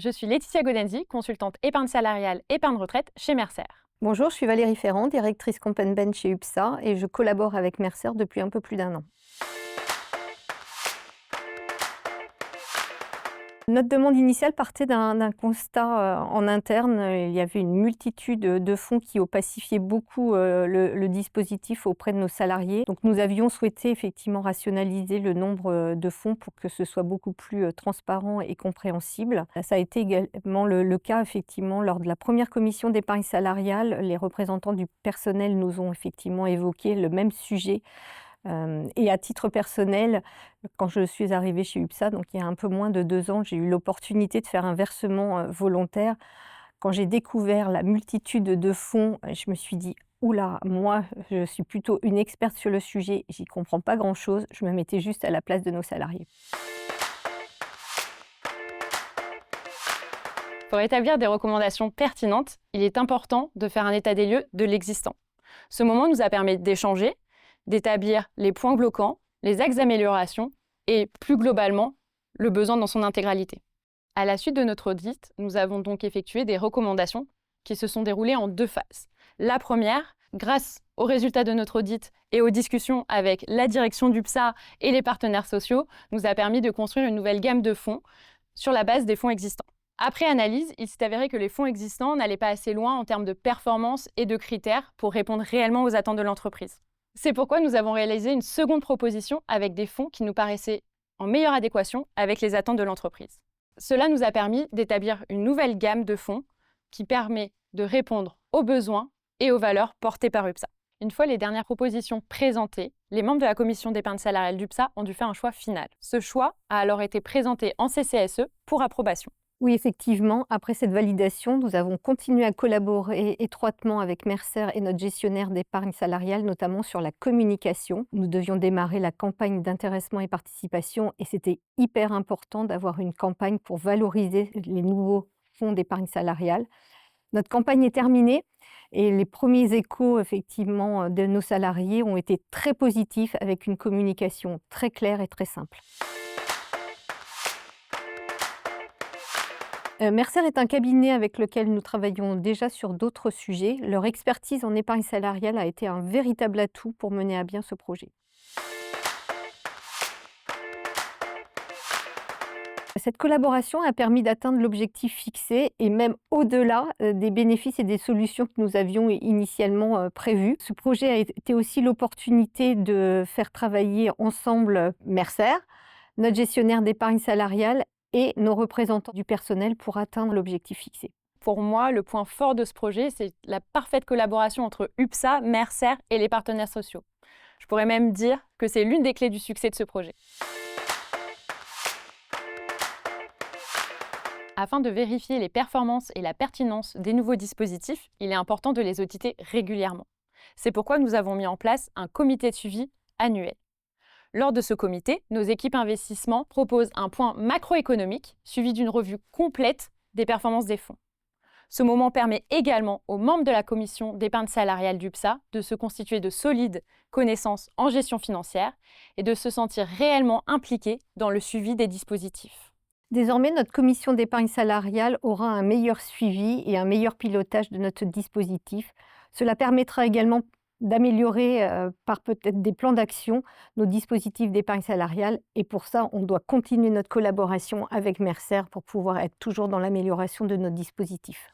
je suis Laetitia Godenzi, consultante épargne salariale, épargne retraite chez Mercer. Bonjour, je suis Valérie Ferrand, directrice Comp & Ben chez UPSA et je collabore avec Mercer depuis un peu plus d'1 an. Notre demande initiale partait d'un constat en interne. Il y avait une multitude de fonds qui opacifiaient beaucoup le dispositif auprès de nos salariés. Donc nous avions souhaité effectivement rationaliser le nombre de fonds pour que ce soit beaucoup plus transparent et compréhensible. Ça a été également le cas effectivement lors de la première commission d'épargne salariale. Les représentants du personnel nous ont effectivement évoqué le même sujet. Et à titre personnel, quand je suis arrivée chez UPSA, donc il y a un peu moins de 2 ans, j'ai eu l'opportunité de faire un versement volontaire. Quand j'ai découvert la multitude de fonds, je me suis dit: «Ouh là, moi, je suis plutôt une experte sur le sujet, j'y comprends pas grand-chose». Je me mettais juste à la place de nos salariés. Pour établir des recommandations pertinentes, il est important de faire un état des lieux de l'existant. Ce moment nous a permis d'échanger, d'établir les points bloquants, les axes d'amélioration et, plus globalement, le besoin dans son intégralité. À la suite de notre audit, nous avons donc effectué des recommandations qui se sont déroulées en 2 phases. La première, grâce aux résultats de notre audit et aux discussions avec la direction du PSA et les partenaires sociaux, nous a permis de construire une nouvelle gamme de fonds sur la base des fonds existants. Après analyse, il s'est avéré que les fonds existants n'allaient pas assez loin en termes de performance et de critères pour répondre réellement aux attentes de l'entreprise. C'est pourquoi nous avons réalisé une seconde proposition avec des fonds qui nous paraissaient en meilleure adéquation avec les attentes de l'entreprise. Cela nous a permis d'établir une nouvelle gamme de fonds qui permet de répondre aux besoins et aux valeurs portées par UPSA. Une fois les dernières propositions présentées, les membres de la commission d'épargne salariale d'UPSA ont dû faire un choix final. Ce choix a alors été présenté en CCSE pour approbation. Oui, effectivement, après cette validation, nous avons continué à collaborer étroitement avec Mercer et notre gestionnaire d'épargne salariale, notamment sur la communication. Nous devions démarrer la campagne d'intéressement et participation et c'était hyper important d'avoir une campagne pour valoriser les nouveaux fonds d'épargne salariale. Notre campagne est terminée et les premiers échos effectivement de nos salariés ont été très positifs avec une communication très claire et très simple. Mercer est un cabinet avec lequel nous travaillons déjà sur d'autres sujets. Leur expertise en épargne salariale a été un véritable atout pour mener à bien ce projet. Cette collaboration a permis d'atteindre l'objectif fixé et même au-delà des bénéfices et des solutions que nous avions initialement prévus. Ce projet a été aussi l'opportunité de faire travailler ensemble Mercer, notre gestionnaire d'épargne salariale et nos représentants du personnel pour atteindre l'objectif fixé. Pour moi, le point fort de ce projet, c'est la parfaite collaboration entre UPSA, Mercer et les partenaires sociaux. Je pourrais même dire que c'est l'une des clés du succès de ce projet. Afin de vérifier les performances et la pertinence des nouveaux dispositifs, il est important de les auditer régulièrement. C'est pourquoi nous avons mis en place un comité de suivi annuel. Lors de ce comité, nos équipes investissement proposent un point macroéconomique suivi d'une revue complète des performances des fonds. Ce moment permet également aux membres de la commission d'épargne salariale d'UPSA de se constituer de solides connaissances en gestion financière et de se sentir réellement impliqués dans le suivi des dispositifs. Désormais, notre commission d'épargne salariale aura un meilleur suivi et un meilleur pilotage de notre dispositif. Cela permettra également d'améliorer par peut-être des plans d'action nos dispositifs d'épargne salariale et pour ça, on doit continuer notre collaboration avec Mercer pour pouvoir être toujours dans l'amélioration de nos dispositifs.